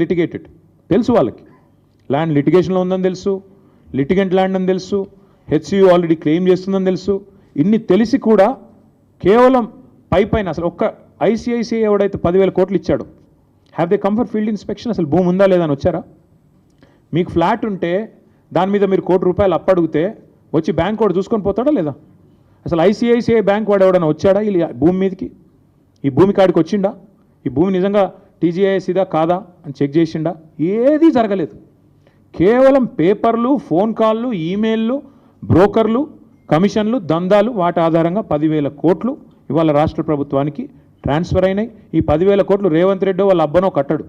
Litigated తెలుసు వాళ్ళకి, land లిటిగేషన్లో ఉందని తెలుసు, లిటిగెంట్ ల్యాండ్ అని తెలుసు, హెచ్సియు ఆల్రెడీ క్లెయిమ్ చేస్తుందని తెలుసు. ఇన్ని తెలిసి కూడా కేవలం పైన అసలు ఒక్క ఐసిఐసిఐ ఎవడైతే 10,000 కోట్లు ఇచ్చాడు, have they comfort field inspection, అసలు భూమి ఉందా లేదా అని వచ్చారా? మీకు ఫ్లాట్ ఉంటే దాని మీద మీరు ₹1,00,00,000 అప్పడిగితే వచ్చి బ్యాంక్ వాడు చూసుకొని పోతాడా లేదా? అసలు ఐసిఐసిఐ బ్యాంక్ వాడు ఎవడన్నా వచ్చాడా ఈ భూమి మీదకి? ఈ భూమి కాడికి వచ్చిండా? ఈ భూమి నిజంగా టీజీఐఎస్సీదా కాదా అని చెక్ చేసిండా? ఏదీ జరగలేదు. కేవలం పేపర్లు, ఫోన్ కాళ్ళు, ఈమెయిల్లు, బ్రోకర్లు, కమిషన్లు, దందాలు, వాటి ఆధారంగా 10,000 కోట్లు ఇవాళ రాష్ట్ర ప్రభుత్వానికి ట్రాన్స్ఫర్ అయినాయి. ఈ 10,000 కోట్లు రేవంత్ రెడ్డి వాళ్ళ అబ్బనో కట్టడు,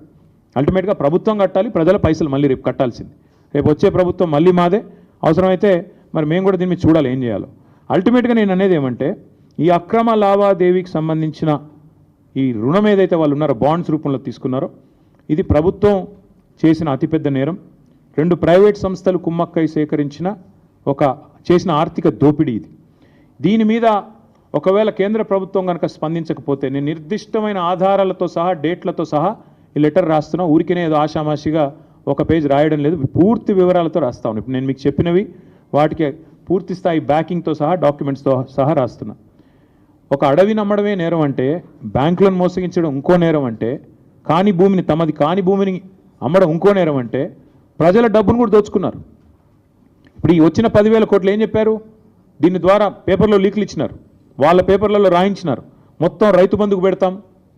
అల్టిమేట్గా ప్రభుత్వం కట్టాలి, ప్రజల పైసలు మళ్ళీ రేపు కట్టాల్సింది. రేపు వచ్చే ప్రభుత్వం మళ్ళీ మాదే, అవసరమైతే మరి మేము కూడా దీన్ని చూడాలి ఏం చేయాలో. అల్టిమేట్గా నేను అనేది ఏమంటే, ఈ అక్రమ లావాదేవీకి సంబంధించిన ఈ రుణం ఏదైతే వాళ్ళు ఉన్నారో బాండ్స్ రూపంలో తీసుకున్నారో, ఇది ప్రభుత్వం చేసిన అతిపెద్ద నేరం. 2 ప్రైవేట్ సంస్థలు కుమ్మక్కై సేకరించిన చేసిన ఆర్థిక దోపిడీ ఇది. దీని మీద ఒకవేళ కేంద్ర ప్రభుత్వం కనుక స్పందించకపోతే నేను నిర్దిష్టమైన ఆధారాలతో సహా, డేట్లతో సహా ఈ లెటర్ రాస్తున్నా. ఊరికినే ఏదో ఆషామాషిగా ఒక పేజ్ రాయడం లేదు, పూర్తి వివరాలతో రాస్తాను. ఇప్పుడు నేను మీకు చెప్పినవి వాటికి పూర్తి స్థాయి బ్యాకింగ్తో సహా, డాక్యుమెంట్స్తో సహా రాస్తున్నా. ఒక అడవి నమ్మడమే నేరం అంటే, బ్యాంకులను మోసగించడం ఇంకో నేరం అంటే, కాని భూమిని తమది కాని భూమిని అమ్మడం ఇంకో నేరం అంటే, ప్రజల డబ్బును కూడా దోచుకున్నారు. ఇప్పుడు ఈ వచ్చిన 10,000 కోట్లు ఏం చెప్పారు? దీని ద్వారా పేపర్లో లీకులు ఇచ్చినారు, వాళ్ళ పేపర్లలో రాయించినారు, మొత్తం రైతు బంధుకు పెడతాం.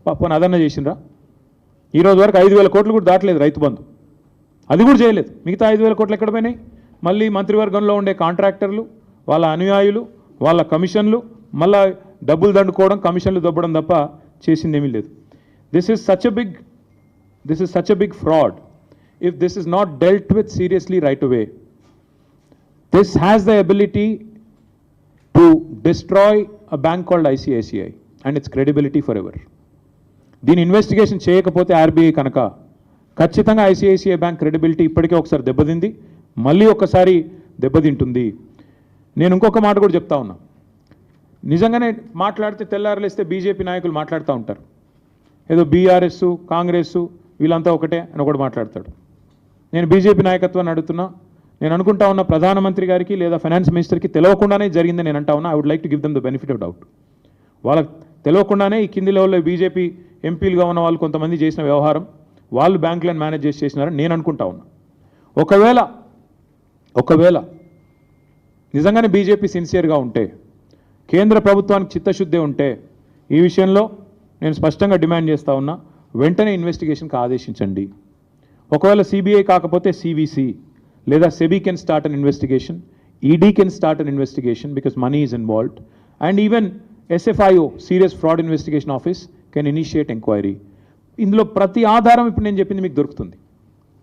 పాపని అదన్నా చేసిండ్రా? ఈరోజు వరకు 5,000 కోట్లు కూడా దాటలేదు రైతు బంధు, అది కూడా చేయలేదు. మిగతా 5,000 కోట్లు ఎక్కడ పోయినాయి? మళ్ళీ మంత్రివర్గంలో ఉండే కాంట్రాక్టర్లు, వాళ్ళ అనుయాయులు, వాళ్ళ కమిషన్లు, మళ్ళా డబ్బులు దండుకోవడం, కమిషన్లు దొబ్బడం తప్ప చేసింది ఏమీ లేదు. This is such a big fraud. If this is not dealt with seriously right away, this has the ability to destroy a bank called ICICI and its credibility forever. దీని ఇన్వెస్టిగేషన్ చేయకపోతే RBI కనుక ఖచ్చితంగా ICICI bank credibility ఇప్పటికే ఒకసారి దెబ్బతింది, మళ్ళీ ఒకసారి దెబ్బతింటుంది. నేను ఇంకొక మాట కూడా చెప్తా ఉన్నా. నిజంగానే మాట్లాడితే తెల్లారలేస్తే బీజేపీ నాయకులు మాట్లాడుతూ ఉంటారు, ఏదో బీఆర్ఎస్, కాంగ్రెస్ వీళ్ళంతా ఒకటే అని ఒకటి మాట్లాడతాడు. నేను బీజేపీ నాయకత్వాన్ని అడుగుతున్నా, నేను అనుకుంటా ఉన్న ప్రధానమంత్రి గారికి లేదా ఫైనాన్స్ మినిస్టర్కి తెలియకుండానే జరిగిందని నేను అంటా ఉన్నా. I would like to give them the benefit of doubt. వాళ్ళకి తెలియకుండానే ఈ కింది లెవెల్లో బీజేపీ ఎంపీలుగా ఉన్న వాళ్ళు కొంతమంది చేసిన వ్యవహారం, వాళ్ళు బ్యాంకులను మేనేజ్ చేసినారని నేను అనుకుంటా ఉన్నా. ఒకవేళ నిజంగానే బీజేపీ సిన్సియర్గా ఉంటే, కేంద్ర ప్రభుత్వానికి చిత్తశుద్ధి ఉంటే, ఈ విషయంలో నేను స్పష్టంగా డిమాండ్ చేస్తూ ఉన్నా, వెంటనే ఇన్వెస్టిగేషన్కి ఆదేశించండి. ఒకవేళ సిబిఐ కాకపోతే సివిసి లేదా SEBI can start an investigation, ED can start an investigation because money is involved, and even SFIO serious fraud investigation office can initiate enquiry. ఇందులో ప్రతి ఆధారం ఇప్పుడు నేను చెప్పింది మీకు దొరుకుతుంది.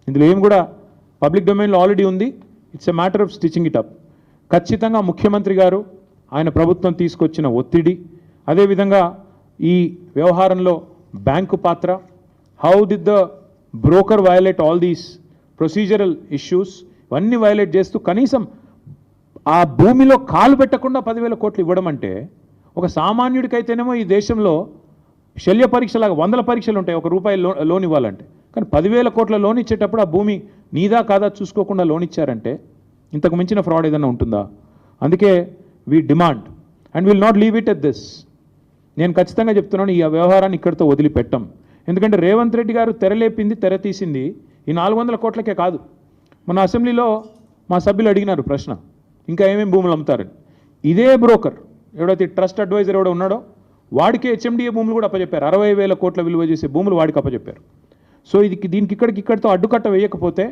ఇందులో ఏం కూడా పబ్లిక్ డొమైన్లో ఆల్రెడీ ఉంది. It's a matter of stitching it up. ఖచ్చితంగా ముఖ్యమంత్రి గారు, ఆయన ప్రభుత్వం తీసుకొచ్చిన ఒత్తిడి, అదేవిధంగా ఈ వ్యవహారంలో బ్యాంకు పాత్ర, how did the broker violate all these procedural issues, ఇవన్నీ వయలేట్ చేస్తూ కనీసం ఆ భూమిలో కాలు పెట్టకుండా 10,000 కోట్లు ఇవ్వడం అంటే, ఒక సామాన్యుడికైతేనేమో ఈ దేశంలో శల్య పరీక్షలాగా 100 పరీక్షలు ఉంటాయి ₹1 లోన్ ఇవ్వాలంటే. కానీ 10,000 కోట్ల లోన్ ఇచ్చేటప్పుడు ఆ భూమి నీదా కాదా చూసుకోకుండా లోన్ ఇచ్చారంటే ఇంతకు మించిన ఫ్రాడ్ ఏదైనా ఉంటుందా? అందుకే we demand and will not leave it at this. నేను ఖచ్చితంగా చెప్తున్నాను, ఈ వ్యవహారాన్ని ఇక్కడితో వదిలిపెట్టం. ఎందుకంటే రేవంత్ రెడ్డి గారు తెర తీసింది ఈ 400 కోట్లకే కాదు. మన అసెంబ్లీలో మా సభ్యులు అడిగినారు ప్రశ్న, ఇంకా ఏమేమి భూములు అమ్ముతారని. ఇదే బ్రోకర్ ఎవడైతే ట్రస్ట్ అడ్వైజర్ ఎవడో ఉన్నాడో వాడికే HMDA భూములు కూడా అప్పచెప్పారు. 60,000 కోట్ల విలువ చేసే భూములు వాడికి అప్పచెప్పారు. సో దీనికి ఇక్కడితో అడ్డుకట్ట వేయకపోతే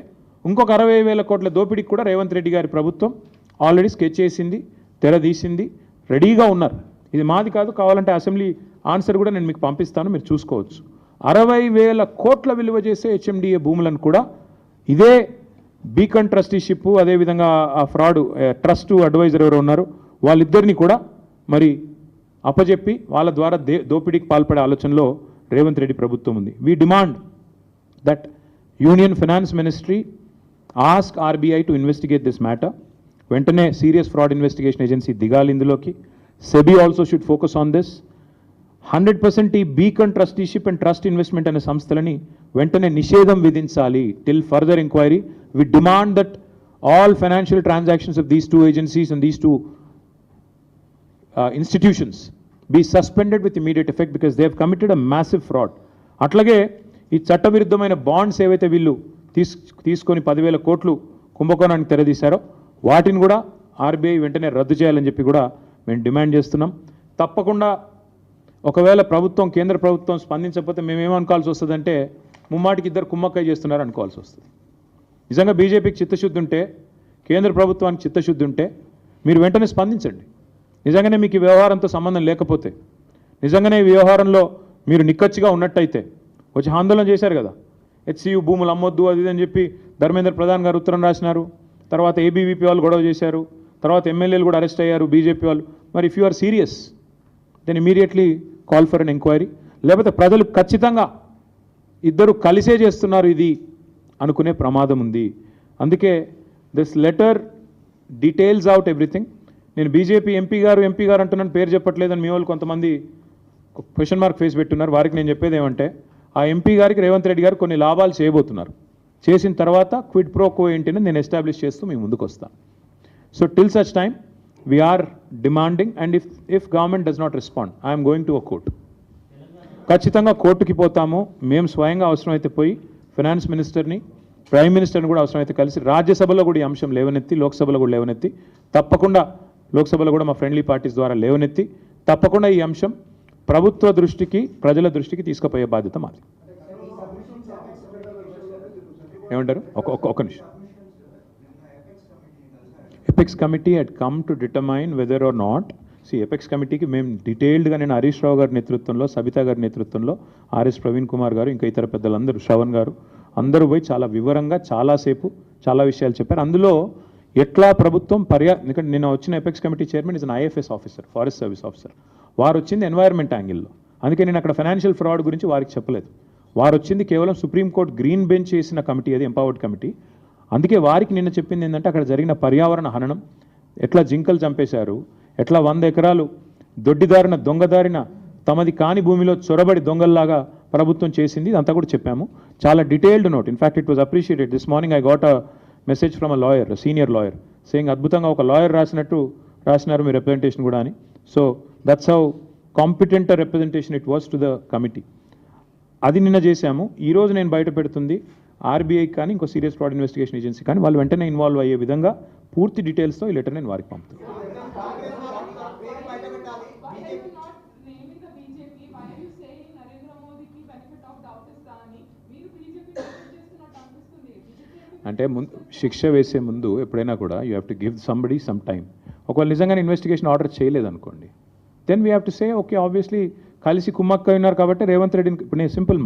ఇంకొక 60,000 కోట్ల దోపిడీకి కూడా రేవంత్ రెడ్డి గారి ప్రభుత్వం ఆల్రెడీ స్కెచ్ చేసింది, తెరదీసింది, రెడీగా ఉన్నారు. ఇది మాది కాదు, కావాలంటే అసెంబ్లీ ఆన్సర్ కూడా నేను మీకు పంపిస్తాను, మీరు చూసుకోవచ్చు. 60,000 కోట్ల విలువ చేసే HMDA భూములను కూడా ఇదే బీకన్ ట్రస్టీషిప్, అదేవిధంగా ఆ ఫ్రాడ్ ట్రస్ట్ అడ్వైజర్ ఎవరు ఉన్నారు వాళ్ళిద్దరిని కూడా మరి అప్పచెప్పి వాళ్ళ ద్వారా దోపిడీకి పాల్పడే ఆలోచనలో రేవంత్ రెడ్డి ప్రభుత్వం ఉంది. We demand that union finance ministry ask RBI to investigate this matter. వెంటనే సీరియస్ ఫ్రాడ్ ఇన్వెస్టిగేషన్ ఏజెన్సీ దిగాలి ఇందులోకి. SEBI also should focus on this. 100% ఈ beacon trusteeship and trust investment అనే సంస్థలని వెంటనే నిషేధం విధించాలి. Till further enquiry we demand that all financial transactions of these two agencies and these two institutions be suspended with immediate effect because they have committed a massive fraud. అట్లాగే ఈ చట్టవిరుద్ధమైన bonds ఏవైతే వీళ్ళు తీసుకొని 10,000 కోట్లు కుంభకోణానికి తెరదీశారో వాటిని కూడా ఆర్బీఐ వెంటనే రద్దు చేయాలని చెప్పి కూడా మేము డిమాండ్ చేస్తున్నాం. తప్పకుండా ఒకవేళ కేంద్ర ప్రభుత్వం స్పందించకపోతే మేమేమనుకోవాల్సి వస్తుందంటే ముమ్మాటికి ఇద్దరు కుమ్మక్కై చేస్తున్నారు అనుకోవాల్సి వస్తుంది. నిజంగా బీజేపీకి చిత్తశుద్ధి ఉంటే, కేంద్ర ప్రభుత్వానికి చిత్తశుద్ధి ఉంటే మీరు వెంటనే స్పందించండి. నిజంగానే మీకు ఈ వ్యవహారంతో సంబంధం లేకపోతే, నిజంగానే ఈ వ్యవహారంలో మీరు నిక్కచ్చిగా ఉన్నట్టయితే వచ్చి ఆందోళన చేశారు కదా, హెచ్సియు భూములు అమ్మొద్దు అది అని చెప్పి ధర్మేంద్ర ప్రధాన్ గారు ఉత్తరం రాసినారు. తర్వాత ఏబీవీపీ వాళ్ళు గొడవ చేశారు. తర్వాత ఎమ్మెల్యేలు కూడా అరెస్ట్ అయ్యారు బీజేపీ వాళ్ళు. మరి if you are serious then immediately call for an enquiry. లేకపోతే ప్రజలు ఖచ్చితంగా ఇద్దరు కలిసే చేస్తున్నారు ఇది అనుకునే ప్రమాదం ఉంది. అందుకే this letter details out everything. నేను బీజేపీ ఎంపీ గారు అంటున్నాను, పేరు చెప్పట్లేదని మీ వాళ్ళు కొంతమంది క్వశ్చన్ మార్క్ ఫేస్ పెట్టున్నారు. వారికి నేను చెప్పేది ఏమంటే, ఆ ఎంపీ గారికి రేవంత్ రెడ్డి గారు కొన్ని లాభాలు చేయబోతున్నారు. చేసిన తర్వాత క్విడ్ ప్రోకో ఏంటిని నేను ఎస్టాబ్లిష్ చేస్తూ మీ ముందుకు వస్తాను. So till such time we're demanding and if government does not respond I'm going to a court. ఖచ్చితంగా కోర్టుకి పోతాము. మేము స్వయంగా అవసరమైతే పోయి ఫైనాన్స్ మినిస్టర్ని, ప్రైమ్ మినిస్టర్ని కూడా అవసరమైతే కలిసి రాజ్యసభలో కూడా ఈ అంశం లేవనెత్తి, లోక్సభలో కూడా లేవనెత్తి, తప్పకుండా లోక్సభలో కూడా మా ఫ్రెండ్లీ పార్టీస్ ద్వారా లేవనెత్తి తప్పకుండా ఈ అంశం ప్రభుత్వ దృష్టికి, ప్రజల దృష్టికి తీసుకుపోయే బాధ్యత మాది. ఏమంటారు? ఒక నిమిషం. Apex committee had come to determine whether or not, apex కమిటీకి మేము డీటెయిల్డ్గా నేను హరీష్ రావు గారి నేతృత్వంలో, సబితా గారి నేతృత్వంలో, ఆర్ఎస్ ప్రవీణ్ కుమార్ గారు, ఇంకా ఇతర పెద్దలందరూ, శ్రవణ్ గారు అందరూ పోయి చాలా వివరంగా చాలాసేపు చాలా విషయాలు చెప్పారు. అందులో ఎట్లా ప్రభుత్వం ఎందుకంటే నేను వచ్చిన apex committee chairman is an IFS officer, forest service officer. వారు వచ్చింది ఎన్వైర్న్మెంట్ యాంగిల్లో. అందుకే నేను అక్కడ ఫైనాన్షియల్ ఫ్రాడ్ గురించి వారికి చెప్పలేదు. వారు వచ్చింది కేవలం సుప్రీంకోర్టు గ్రీన్ బెంచ్ చేసిన కమిటీ, అది ఎంపవర్డ్ కమిటీ. అందుకే వారికి నిన్న చెప్పింది ఏంటంటే, అక్కడ జరిగిన పర్యావరణ హననం, ఎట్లా జింకలు చంపేశారు, ఎట్లా 100 ఎకరాలు దొంగదారిన తమది కాని భూమిలో చొరబడి దొంగల్లాగా ప్రభుత్వం చేసింది, ఇదంతా కూడా చెప్పాము. చాలా detailed note. In fact it was appreciated. This morning I got a message from a lawyer, senior lawyer, saying అద్భుతంగా ఒక లాయర్ రాసినారు మీ రిప్రజెంటేషన్ కూడా అని. So that's how competent representation it was to the committee. అది నిన్న చేశాము. ఈరోజు నేను బయట పెడుతుంది ఆర్బీఐ కానీ ఇంకో సీరియస్ ఫ్రాడ్ ఇన్వెస్టిగేషన్ ఏజెన్సీ కానీ వాళ్ళు వెంటనే ఇన్వాల్వ్ అయ్యే విధంగా పూర్తి డీటెయిల్స్తో ఈ లెటర్ నేను వారికి పంపుతాను. అంటే శిక్ష వేసే ముందు ఎప్పుడైనా కూడా you have to give somebody some time. ఒకవేళ నిజంగానే ఇన్వెస్టిగేషన్ ఆర్డర్ చేయలేదనుకోండి, then we have to say okay, obviously కలిసి కుమ్మక్క ఉన్నారు కాబట్టి రేవంత్ రెడ్డిని, ఇప్పుడు నేను simple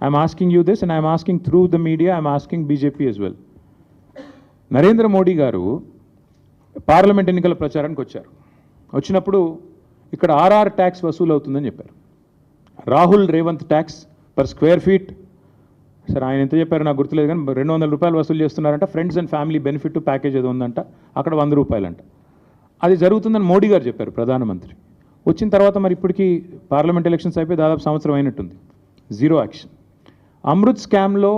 I'm asking you this and I'm asking through the media, I'm asking BJP as well. Narendra Modi గారు పార్లమెంట్ ఎన్నికల ప్రచారానికి వచ్చారు. వచ్చినప్పుడు ఇక్కడ ఆర్ఆర్ ట్యాక్స్ వసూలు అవుతుందని చెప్పారు. Rahul Revanth tax per square feet, సరే ఆయన ఎంత చెప్పారు నాకు గుర్తులేదు కానీ 200 రూపాయలు వసూలు చేస్తున్నారంట. Friends and family benefit package ఏదో ఉందంట, అక్కడ 100 రూపాయలంట. అది జరుగుతుందని మోడీ గారు చెప్పారు, ప్రధానమంత్రి. వచ్చిన తర్వాత మరి ఇప్పటికీ పార్లమెంట్ ఎలక్షన్స్ అయిపోయి దాదాపు సంవత్సరం అయినట్టుంది, జీరో యాక్షన్. అమృత్ స్కామ్లో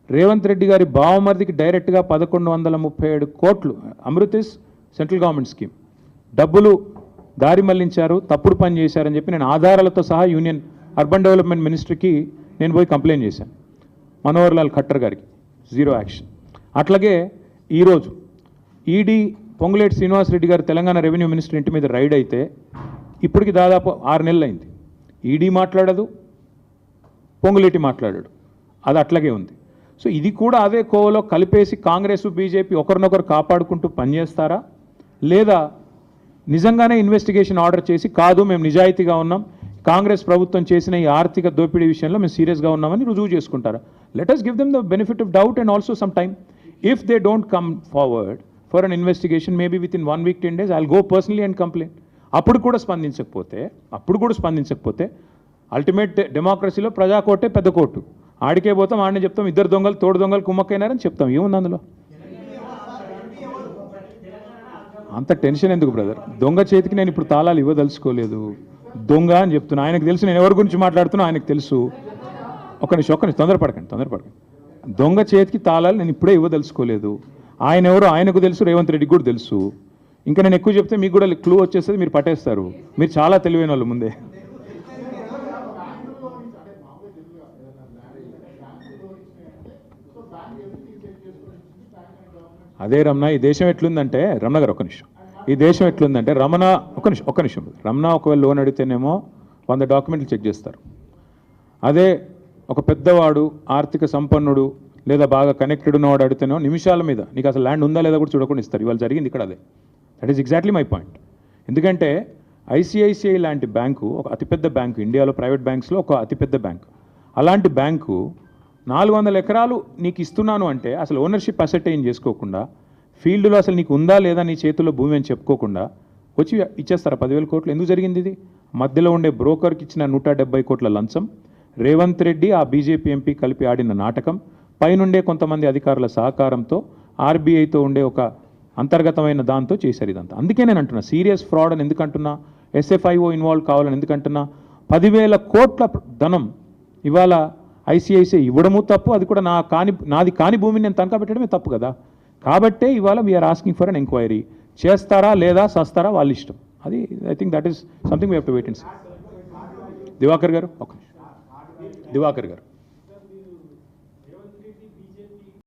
రేవంత్ రెడ్డి గారి బావమరిదికి డైరెక్ట్గా 1137 కోట్లు, Amrit is central government scheme, డబ్బులు దారి మళ్లించారు, తప్పుడు పని చేశారని చెప్పి నేను ఆధారాలతో సహా యూనియన్ అర్బన్ డెవలప్మెంట్ మినిస్ట్రీకి నేను పోయి కంప్లైంట్ చేశాను, మనోహర్ లాల్ ఖట్టర్ గారికి, జీరో యాక్షన్. అట్లాగే ఈరోజు ఈడీ పొంగులేటి శ్రీనివాసరెడ్డి గారు తెలంగాణ రెవెన్యూ మినిస్టర్ ఇంటి మీద రైడ్ అయితే ఇప్పటికి దాదాపు 6 నెలలు అయింది. ఈడీ మాట్లాడదు, పొంగులేటి మాట్లాడాడు, అది అట్లాగే ఉంది. సో ఇది కూడా అదే కోవలో కలిపేసి కాంగ్రెస్ బీజేపీ ఒకరినొకరు కాపాడుకుంటూ పనిచేస్తారా, లేదా నిజంగానే ఇన్వెస్టిగేషన్ ఆర్డర్ చేసి కాదు మేము నిజాయితీగా ఉన్నాం, కాంగ్రెస్ ప్రభుత్వం చేసిన ఈ ఆర్థిక దోపిడీ విషయంలో మేము సీరియస్గా ఉన్నామని రుజువు చేసుకుంటారా? Let us give them the benefit of doubt and also some time. If they don't come forward for an investigation, maybe within 1 week, 10 days, I'll go personally and complain. అప్పుడు కూడా స్పందించకపోతే అల్టిమేట్ డెమోక్రసీలో ప్రజాకోర్టే పెద్ద కోర్టు, ఆడికే పోతాం, ఆడనే చెప్తాం ఇద్దరు దొంగలు తోడు దొంగలు కుమ్మక్కైనారని చెప్తాం. ఏముంది అందులో? అంత టెన్షన్ ఎందుకు బ్రదర్? దొంగ చేతికి నేను ఇప్పుడు తాళాలు ఇవ్వదలుచుకోలేదు. దొంగ అని చెప్తున్నా. ఆయనకు తెలుసు నేను ఎవరి గురించి మాట్లాడుతున్నా, ఆయనకు తెలుసు. ఒక్క నిమిషం తొందరపడకండి. దొంగ చేతికి తాళాలు నేను ఇప్పుడే ఇవ్వదలుచుకోలేదు. ఆయన ఎవరో ఆయనకు తెలుసు, రేవంత్ రెడ్డికి కూడా తెలుసు. ఇంకా నేను ఎక్కువ చెప్తే మీకు కూడా క్లూ వచ్చేస్తుంది, మీరు పట్టేస్తారు. మీరు చాలా తెలివైన వాళ్ళు ముందే. అదే రమణ, ఈ దేశం ఎట్లుందంటే, రమణ గారు ఒక్క నిమిషం, ఈ దేశం ఎట్లుందంటే రమణ ఒక్క నిమిషం రమణ ఒకవేళ లోన్ అడిగితేనేమో 100 డాక్యుమెంట్లు చెక్ చేస్తారు. అదే ఒక పెద్దవాడు, ఆర్థిక సంపన్నుడు లేదా బాగా కనెక్టెడ్ ఉన్నవాడు అడిగితేనో నిమిషాల మీద నీకు అసలు ల్యాండ్ ఉందా లేదా కూడా చూడకుండా ఇస్తారు. ఇవాళ జరిగింది ఇక్కడ అదే. That is exactly my point. ఎందుకంటే ఐసిఐసిఐ లాంటి బ్యాంకు ఒక అతిపెద్ద బ్యాంకు, ఇండియాలో ప్రైవేట్ బ్యాంక్స్లో ఒక అతిపెద్ద బ్యాంకు. అలాంటి బ్యాంకు 400 ఎకరాలు నీకు ఇస్తున్నాను అంటే అసలు ఓనర్షిప్ అసెటైన్ చేసుకోకుండా, ఫీల్డ్లో అసలు నీకు ఉందా లేదా నీ చేతుల్లో భూమి అని చెప్పుకోకుండా వచ్చి ఇచ్చేస్తారా 10,000 కోట్లు? ఎందుకు జరిగింది ఇది? మధ్యలో ఉండే బ్రోకర్కి ఇచ్చిన 170 కోట్ల లంచం, రేవంత్ రెడ్డి ఆ బీజేపీ ఎంపీ కలిపి ఆడిన నాటకం, పైనుండే కొంతమంది అధికారుల సహకారంతో ఆర్బీఐతో ఉండే ఒక అంతర్గతమైన దాంతో చేశారు ఇదంతా. అందుకే నేను అంటున్నా సీరియస్ ఫ్రాడ్ అని ఎందుకంటున్నా, ఎస్ఎఫ్ఐఓ ఇన్వాల్వ్ కావాలని ఎందుకంటున్నా. 10,000 కోట్ల ధనం ఇవాళ ఐసిఐసిఐ ఇవ్వడము తప్పు, అది కూడా నాది కాని భూమిని నేను తనఖా పెట్టడమే తప్పు కదా. కాబట్టే ఇవాళ we're asking for an enquiry. చేస్తారా లేదా సస్తారా వాళ్ళ ఇష్టం. అది I think that is something we have to wait and see. Diwakar గారు